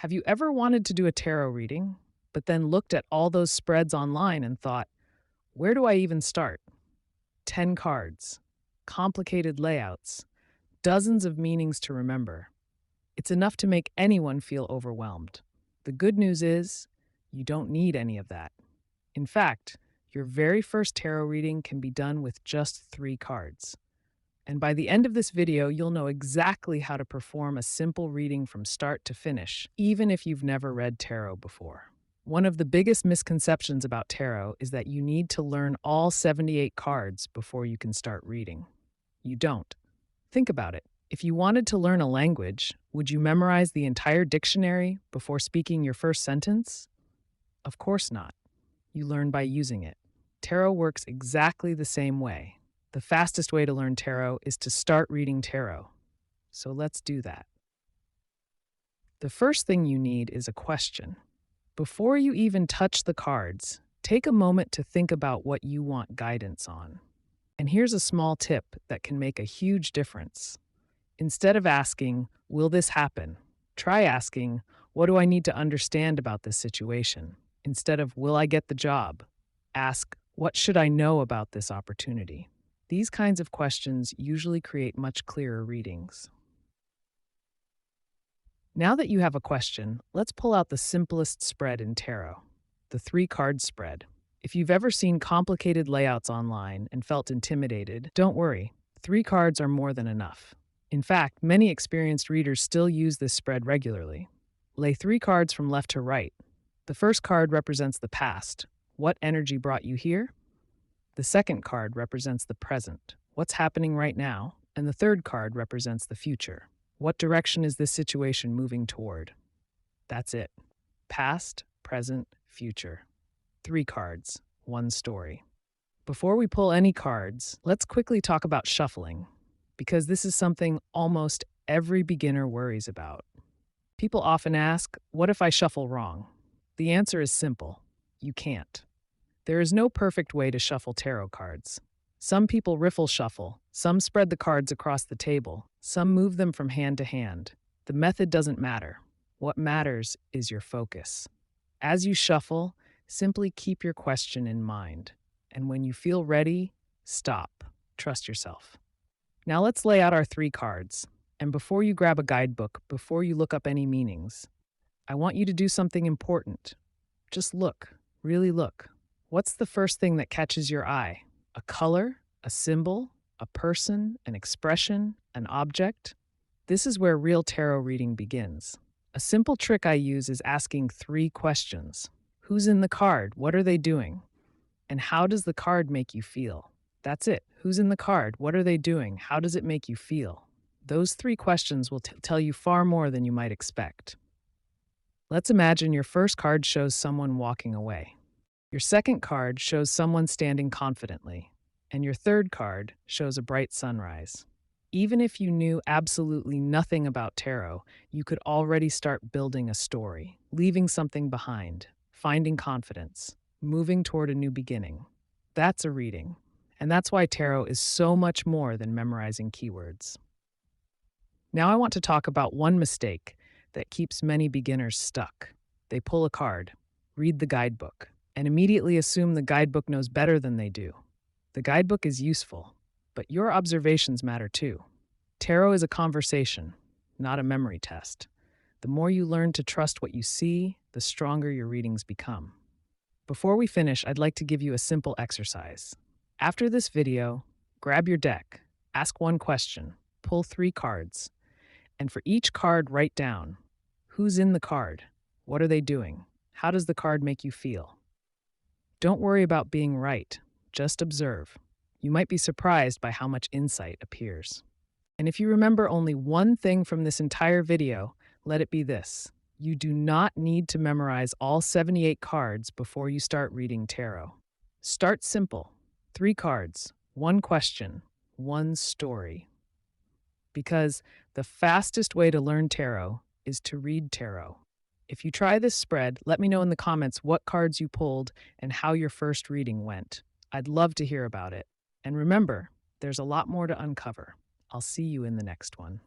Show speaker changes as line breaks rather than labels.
Have you ever wanted to do a tarot reading, but then looked at all those spreads online and thought, where do I even start? 10 cards, complicated layouts, dozens of meanings to remember. It's enough to make anyone feel overwhelmed. The good news is, you don't need any of that. In fact, your very first tarot reading can be done with just 3 cards. And by the end of this video, you'll know exactly how to perform a simple reading from start to finish, even if you've never read tarot before. One of the biggest misconceptions about tarot is that you need to learn all 78 cards before you can start reading. You don't. Think about it. If you wanted to learn a language, would you memorize the entire dictionary before speaking your first sentence? Of course not. You learn by using it. Tarot works exactly the same way. The fastest way to learn tarot is to start reading tarot. So let's do that. The first thing you need is a question. Before you even touch the cards, take a moment to think about what you want guidance on. And here's a small tip that can make a huge difference. Instead of asking, "Will this happen?" try asking, "What do I need to understand about this situation?" Instead of, "Will I get the job?" ask, "What should I know about this opportunity?" These kinds of questions usually create much clearer readings. Now that you have a question, let's pull out the simplest spread in tarot, the 3-card spread. If you've ever seen complicated layouts online and felt intimidated, don't worry. 3 cards are more than enough. In fact, many experienced readers still use this spread regularly. Lay 3 cards from left to right. The first card represents the past. What energy brought you here? The second card represents the present, what's happening right now, and the third card represents the future. What direction is this situation moving toward? That's it. Past, present, future. 3 cards, 1 story. Before we pull any cards, let's quickly talk about shuffling, because this is something almost every beginner worries about. People often ask, what if I shuffle wrong? The answer is simple. You can't. There is no perfect way to shuffle tarot cards. Some people riffle shuffle, some spread the cards across the table, some move them from hand to hand. The method doesn't matter. What matters is your focus. As you shuffle, simply keep your question in mind. And when you feel ready, stop. Trust yourself. Now let's lay out our 3 cards. And before you grab a guidebook, before you look up any meanings, I want you to do something important. Just look, really look. What's the first thing that catches your eye? A color, a symbol, a person, an expression, an object? This is where real tarot reading begins. A simple trick I use is asking 3 questions. Who's in the card? What are they doing? And how does the card make you feel? That's it. Who's in the card? What are they doing? How does it make you feel? Those 3 questions will tell you far more than you might expect. Let's imagine your first card shows someone walking away. Your second card shows someone standing confidently, and your third card shows a bright sunrise. Even if you knew absolutely nothing about tarot, you could already start building a story, leaving something behind, finding confidence, moving toward a new beginning. That's a reading, and that's why tarot is so much more than memorizing keywords. Now I want to talk about one mistake that keeps many beginners stuck. They pull a card, read the guidebook, and immediately assume the guidebook knows better than they do. The guidebook is useful, but your observations matter too. Tarot is a conversation, not a memory test. The more you learn to trust what you see, the stronger your readings become. Before we finish, I'd like to give you a simple exercise. After this video, grab your deck, ask 1 question, pull 3 cards, and for each card, write down, who's in the card? What are they doing? How does the card make you feel? Don't worry about being right, just observe. You might be surprised by how much insight appears. And if you remember only one thing from this entire video, let it be this. You do not need to memorize all 78 cards before you start reading tarot. Start simple. 3 cards, 1 question, 1 story. Because the fastest way to learn tarot is to read tarot. If you try this spread, let me know in the comments what cards you pulled and how your first reading went. I'd love to hear about it. And remember, there's a lot more to uncover. I'll see you in the next one.